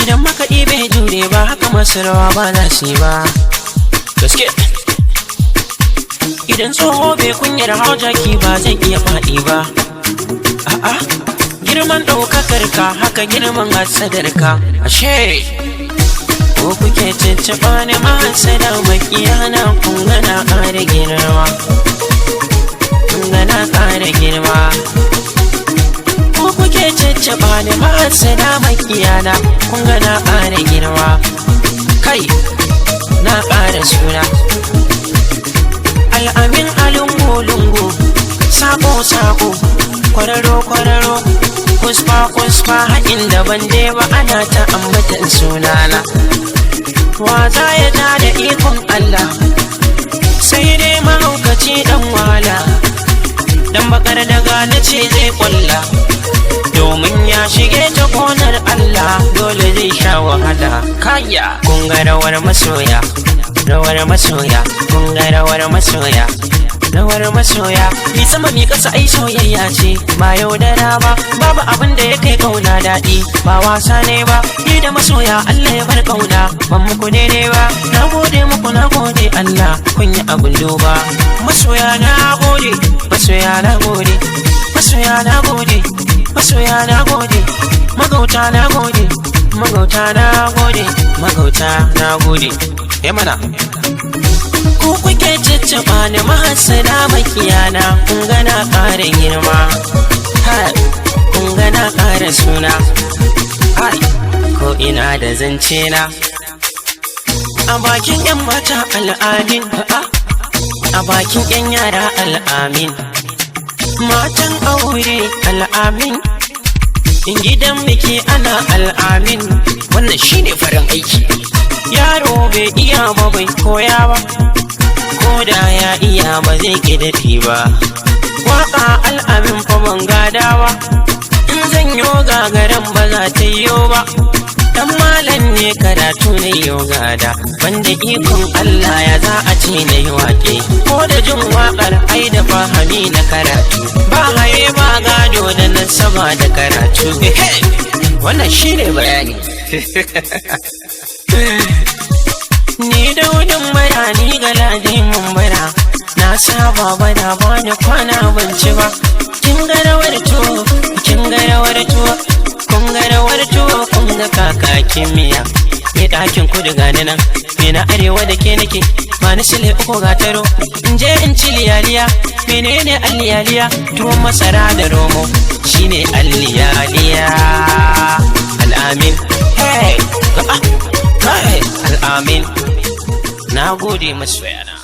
idan makaɗi bai jure ba haka masu rawa ba za su yi ba. Gaske idan tsoho bai kunyar hau jaki ba zai iya faɗi ba. A'a girman ɗaukakar ka haka girman hassadar ka. Ashe ko kuke cicciba ni mahassada makiyana kun gana ƙara girma, kun gana ƙara girma. Ko kuke cicciba ni mahassada makiyana kun gana ƙara girma. Kai na ƙara suna al'amin alungu-lungu, sako-sako, kwararo-kwararo, kusfa-kusfa haƙin da ban dai ba ana ta ambatan sunana. Wa za ya ja da ikon Allah sai dai mahaukaci dan wahala, dan bakar daga na ce zai kwalla, domin ya shige ta gonar Allah dole zai sha wahala. Kaya kun ga rawar masoya, rawar masoya, kun ga rawar masoya, rawar masoya. Mi sama mi kasa ai soyayya ce ba yaudara ba, babu abin da ya kai kauna daɗi, ba wasa ne ba. Ni da masoya Allah ya bar kauna, ban muku ne ba. Na gode muku, na gode Allah, kun yi abin duba. Masoya na gode, masoya na gode, masoya na gode, masoya na gode, magauta na gode, magauta na gode, magauta na gode. Mana ko kuke cicciba ni mahassada makiyana kun gana ƙara girma, kun gana ƙara suna. Ko ina da zance na a bakin yan mata al'amin, a bakin yan yara al'amin, matan aure al'amin, in gidan biki ana al'amin. Wannan shine farin aiki. Yaro bai iya ba bai koya ba, ko da ya iya ba zai ƙidafi ba. Waka al'amin fa ban gadawa, in zan yo gagaran ba za ta yo ba. Dan malam ne karatu na yo gada, banda ikon Allah ya za a ce na yi waƙe. Ko da jin waƙar ai da fahami na karatu, ba haye ba gado da nasaba da karatu. Wannan shine bayani. Ni da wurin bara ni galadi mun bara, na saba bana bani kwana ban ci ba. Kin ga rawar tuwo, kin ga rawar tuwo, kun ga rawar tuwo, kun ga kakakin miya. Me ɗakin kudu gani nan, me na arewa da ke nake, ba ni sile uku ga taro, in je in ci liyaliya. Menene alliyaliya? Tuwon masara da romo shine alliyaliya. Al'amin, hey, al'amin. Na gode masoyana.